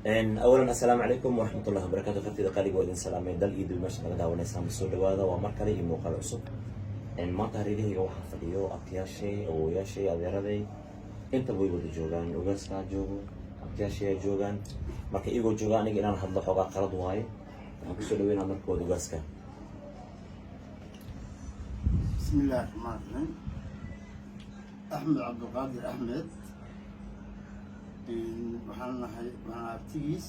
اولا السلام عليكم ورحمه الله وبركاته. خطيده قالي ودين سلامي دل ايدو meesha laga daawanaysan soo dhawaada waa mar kale iyo muuqaal cusub maanta hareerahayga waxaa fadhiyo abtiyaashay awooyaashay adeeraday inta way wada joogaan ogaaska joogo abtiyaashay joogaan marka iyagoo jooga aniga inaan hadlo xogaa qalad waaye waxaan kusoo dhaweynaa markooda ogaaska. بسم الله الرحمن الرحيم. أحمد عبد القادر أحمد وحنا أبتيس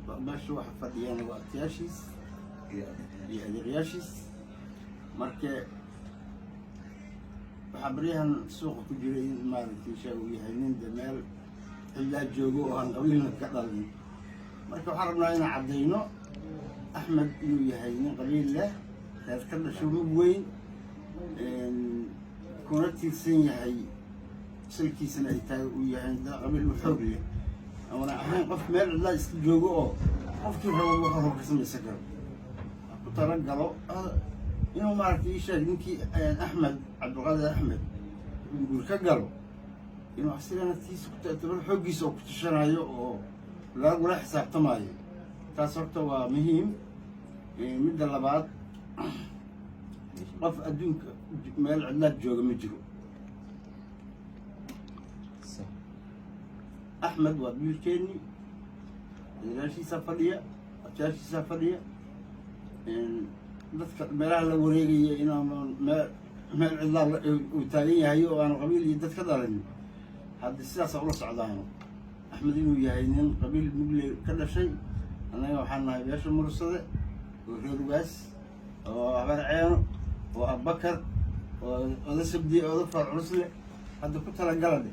باش واحد فديان وأبتياشيس يعني رياشيس مركة بحبريها سوق كجرين ما تيشاوي هينين دمال إلا جوجو عن قبيلنا كذا مركة حربنا هنا عبدينو أحمد يهينين قليل له هذكرنا شو وين كونتي سنة هي سلكي سنة تاي ويا عند قبل الحرية أنا أحيانا قف مال لا يستجوجوا قف كيف هو قسم السكر ترجعوا إنه ما عرف إيش يمكن أحمد عبد القادر أحمد يقول كجلو إنه أحسن أنا تيس كنت أتبع حقي سوق تشرعيه لا ولا حساب تماي تاسرته ومهم مدة لبعض قف أدونك مال عندنا جوجا مجرو أحمد وابيل كيني راشي سفرية أشاشي سفرية بس ملاه لوريجي إنه ما الله وتالي هيو أنا قبيل يدت كذا لني هذا السياسة ولا صعدانه أحمد وياهين قبيل مقلي كل شيء أنا يوحنا بيش المرصدة وغير بس وعبر عينه وأبو بكر ولسه بدي أضيف عرسلة هذا كنت على قلبي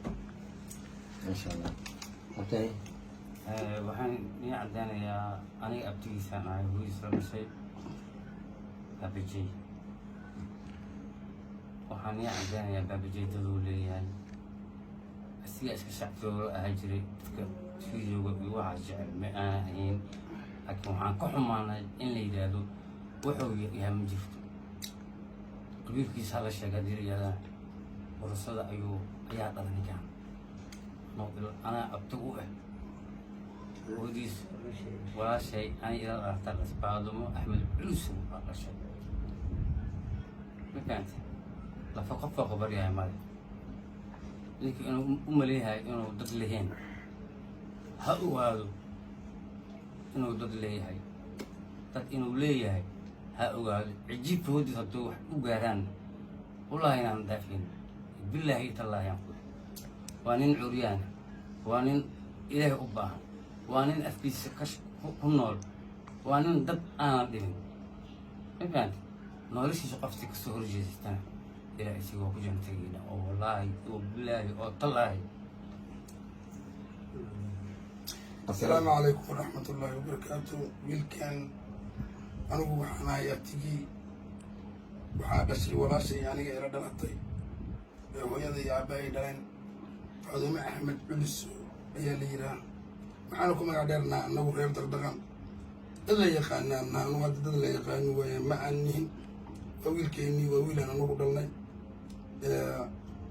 ما شاء الله. اوكي waxaan ii cadeynayaa aniga abtigiisaan ahay hooyadiis la dhashay baabajey waxaan ii cadeynayaa baabajey daduu leeyahay asigaa iska shactooga ahaa jiray dadka fiidiyooga iyo waxaas jecel ma aan ahayn laakiin waxaan ka xumaanay in la yidhaahdo wuxuu yahay ma jirto qabiilkiisa hala sheega haddii la yidhahdana warasada ayaa dhalay ninkaan أنا أبتغو وديس ولا شيء أنا إذا أختار بعضهم أحمد علوس ولا شيء ما كانت لا فقط خبر يا مالي لكن أنا ليها إنه ضد لهين هؤلاء إنه ضد ليه هاي ضد إنه ليه هاي هؤلاء عجيب ودي صدوح وقارن والله أنا مدافعين بالله تالله ينقل وانين عريان وانين إليه أباها وانين أثبيس كش كنول وانين دب أنا دين إبان نوريش شقفتك السهر جيزتنا إلى إسيقو كجن تجينا والله وبالله وطلعي. السلام عليكم ورحمة الله وبركاته. ويلكن أنا وحنا يبتجي وحابة شيء ولا شيء يعني إلى دلتي هو يدي عباي دين عظيم أحمد علوس يا ليرا معاكم قاعدين أنا وغير تردقان إلا يخاننا أنا وادد إلا يخان وما أنهن ويل كيني ويل أنا نقول لنا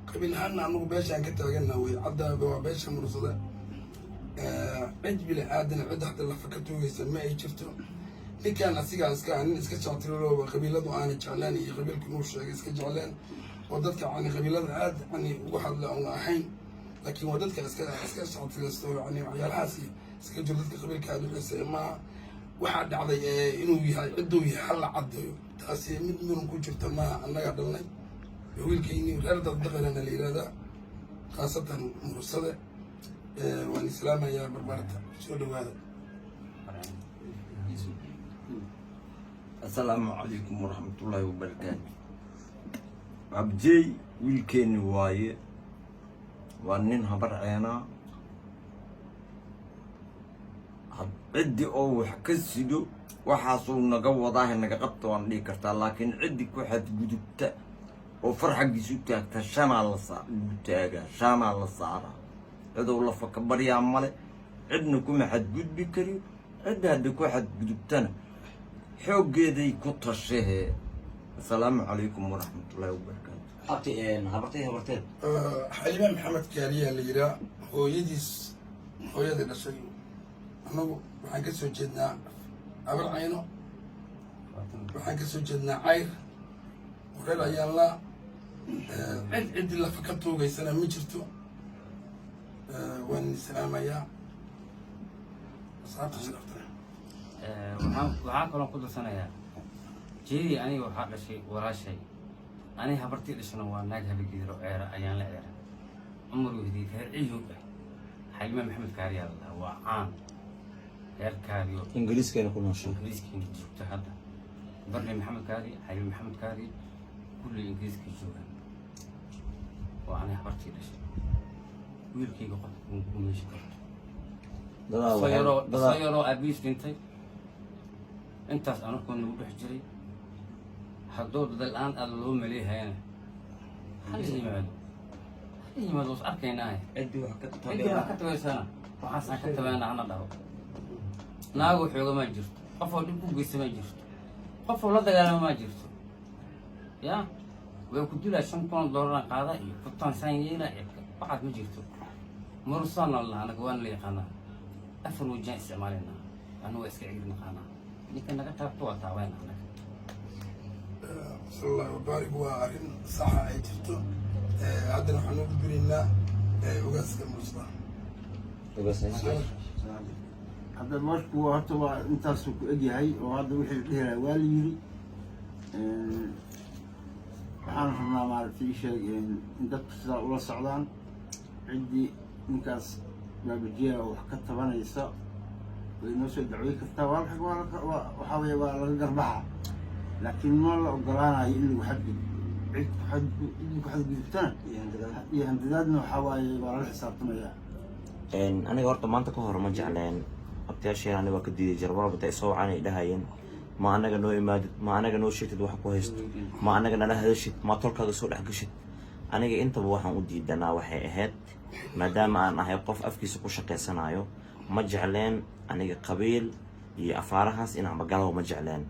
قبل هنا أنا بيش عن كتر جنا وعدا بيش مرصدة عند بلا عادنا عد حتى الله فكرته يسمى يشفته اللي كان أسيق أسكان إسكت شاطروا وقبيلة وأنا جعلاني قبيل كنوش إسكت جعلان ودتك عن قبيلة عاد يعني واحد لا حين لكن ودتك اسكا شعب فلسطين يعني عيال حاسي اسكا جلدك قبل كادو بس ما واحد على انه يعدو يحل عدو تاسي من كو جرت ما انغا دلنay wiilkayni reer dad daqalana leeyada khaasatan mursada waan islaamaya barbarta soo dhawaada. السلام عليكم ورحمة الله وبركاته. عبجي ويلكيني واي وانين هبر عينا عدي او حكسدو وحاصل نقوضاه نقبط وان لي كرتا لكن عدي كوحد قدبتا وفرحة جسوتا كشمال التاقا شمال الصعرة هذا والله فكبر يا عمالي عدنا كم حد قد بكري عد هدك واحد قدبتنا حوق يدي كتر الشهي. السلام عليكم ورحمة الله وبركاته. abti habarteen حليمة محمد كارية اللي يرى هو يديس هو يدي الشيء annagu waxaan ka soo jeednaa abar cayno, waxaan ka soo jeednaa cayr reer ayaan la cid lafa ka tuugaysana ma jirto. waan salaamayaa asxaabta sharafta. waxaan kaloo ku darsanayaa jeedii aniga waxaa dhashay walaashay, aniga habartii dhashana waa naag habageedro ceera ayaan la ceera cumar wehdi reer ciyow ah xalima maxamed kaariyaa la dhahaa, waa caan reer kaariyo ingiriiskeena ku nooshay ingiriiskiina joogta hadda barne maxamed kaari xalima maxamed kaari kulli ingiriiska joogaan, waa aniga habartii dhashay wiilkayga qofka ku meeshi karto dadaa yaroo abiis dhintay intaas anakoo nagu dhex jiray haddoo dadal-aan aada loo maleehayana hala yimaado is arkaynaahe ciddii wax ka tabaysana waxaasaan ka tabayna hana dhaho. naago xooga maa jirto, qofoo dhib u geysa maa jirto, qofoo la dagaalama maa jirto. yaa way ku dilaa $5,000 qaada iyo kutaan saanyeela waxaad ma jirto. murusaan allah anaga waan la yaqaanaa, afar wajaan isticmaalayna anu waa iska cigir naqaanaa, ninka naga taabto waa taabayna anaga. sallallahu baarig waa arrin saxa ay jirto. haddana waxaan ugu duraynaa ogaaska mursada. hadda marku horta waa intaasuu ku egyahay oo hadda wixii dheeraa waa la yiri. waxaan rabnaa maaragtay ii sheeg in dadku sidaa ula socdaan, ciddii ninkaas baabajiya wax ka tabanaysa way noo soo dacwey kartaa. waxaa weeye waa laga garbaxa, laakiin ma la ogolaanayo in lagu xadgudbo. cid ku xadgudubtana iyo handadaadna waxaa waaye waa lala xisaabtamayaa. aniga horta maanta ka hor ma jecleen abtiyaasheen, aniga waa ka diiday jarbaraba ta isoo wacaan ay dhahayeen ma anaga noo imaadid, ma anaga noo sheegtid wax ku haysto, ma anaga nala hadashid, ma tolkaaga soo dhex gashid. aniga intaba waxaan u diidanaa waxay ahayd maadaama aan ahay qof afkiisa ku shaqaysanayo, ma jecleen aniga qabiil iyo afaarahaas inaan bagalo ma jecleen.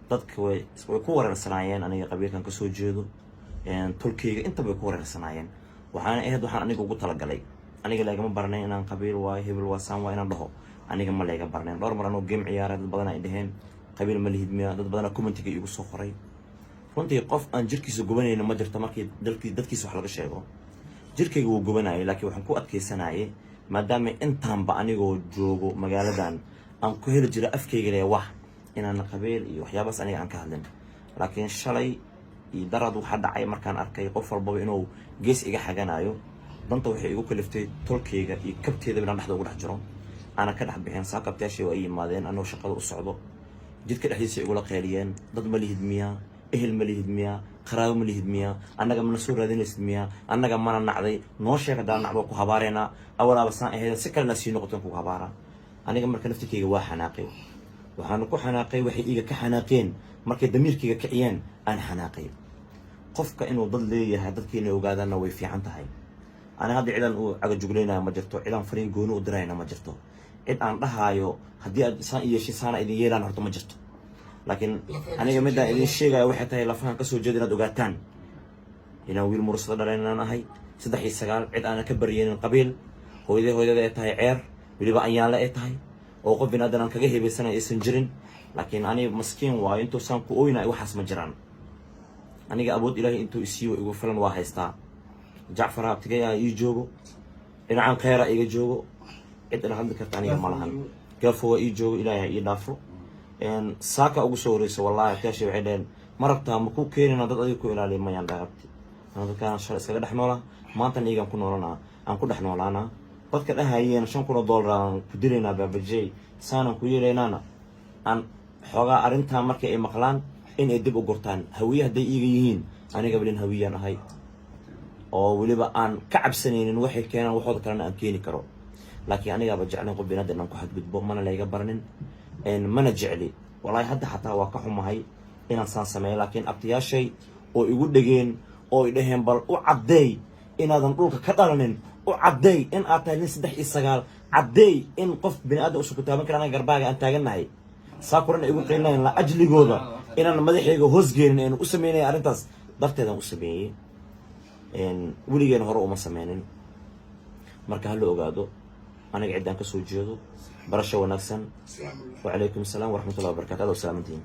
dadka way ku wareersanaayeen aniga qabiilkan kasoo jeedo, tolkayga intaba way ku wareersanaayeen. waxaana ahayd waxaan aniga ugu talagalay, aniga lagama barnayn inaan qabiil waayo hebel waa saan waa inaan dhaho, aniga ma layga barnayn. dhowr mar anoo game ciyaara dad badan ay dhaheen qabiil ma lihid miya, dad badan commentiga igu soo qoray. runtii qof aan jirkiisa gubanayna ma jirto markii dadkiisa wax laga sheego. jirkayga wuu gubanayay, laakiin waxaan ku adkaysanayay maadaama intaanba anigoo joogo magaaladan aan ku heli jira afkayga lee wax inaan qabiil iyo waxyaabaas aniga aan ka hadlin. laakiin shalay iyo darad waxaa dhacay markaan arkay qof walbaba inuu gees iga xaganayo, danta waxay igu kaliftay tolkayga iyo kabteeda inaan dhexda ugu dhex jiro, aanan ka dhex bixin. saakabtayaashii waa ii yimaadeen anoo shaqada u socdo, jidka dhexdiisa igula qeyliyeen dad ma lihid miyaa, ehel ma lihid miyaa, qaraabo ma lihid miyaa, annaga mana soo raadinaysid miyaa, annaga mana nacday, noo sheeg haddaan nacdo ku habaareynaa, awalaaba saan ahayd si kalena sii noqoteen kugu habaaraa. aniga marka naftirkayga waa xanaaqay, waxaana ku xanaaqay waxay iga ka xanaaqeen markay damiirkayga kiciyeen aan xanaaqay. qofka inuu dad leeyahay dadkiina ogaadaanna way fiican tahay. ana hadda cidan uu cagajuglaynayo ma jirto, cidaan fariin gooni u dirayna ma jirto, cid aan dhahaayo haddii aad saan yeeshin saana idin yeelaan horta ma jirto. laakiin aniga midaan idin sheegaya waxay tahay lafahan kasoo jeeda inaad ogaataan inaan wiil mursada dhalayn inaan ahay 3 iyo 9 cid aanan ka baryeenin qabiil, hooyadada ay tahay ceer, weliba anyaanle ay tahay, oo qof binaadan aan kaga hebaysanay aysan jirin. laakiin aniga maskiin waayo intuusaan ku ooyna waxaas ma jiraan. aniga awood ilaahay intuu isiiyo igu filan waa haystaa. jacfar abtigaya ii joogo, dhinacaan kheyra iga joogo, cid ila hadli karta aniga ma lahan. gaafo waa ii joogo, ilaahay ii dhaafo. saaka ugu soo wareyso wallahi abtiyaashii waxay dhaheen ma rabtaa ma ku keenina dad adiga ku ilaaliya mayaan dhaabti. dadkaan shal iskaga dhex noolaa, maantana iyagaan ku noolanaa, aan ku dhex noolaanaa. dadka dhahayeen $5,000 aan ku dilaynaa baabajey, saanaan ku yeelaynaana aan xoogaa arrintaa markii ay maqlaan in ay dib u gurtaan. hawiye hadday iiga yihiin aniga balin hawiyaan ahay, oo weliba aan ka cabsanaynin waxay keenaan waxooda kalena aan keeni karo. laakiin anigaaba jeclayn qof binaadan inaan ku xadgudbo, mana layga baranin, mana jecli. wallahi hadda xataa waa ka xumahay inaan saan sameeyo. laakiin abtiyaashay oo igu dhegeen oo ay dhaheen bal u caddeey inaadan dhulka ka dhalanin, u caddeey in aad tahay nin 3 iyo 9, caddeey in qof biniaadan usoo kutaaban kara anaga garbaaga aan taagannahay. saa kuran igu qeylinayn la ajligooda inaan madaxayga hoosgeenin aan u sameynaya arrintaas darteedaan u sameeyey. weligeena hore uma sameynin. marka ha la ogaado أنا قاعد أنك سوجيدو برشا ونكسن السلام عليكم. وعليكم السلام ورحمة الله وبركاته. هذا وسلامتين.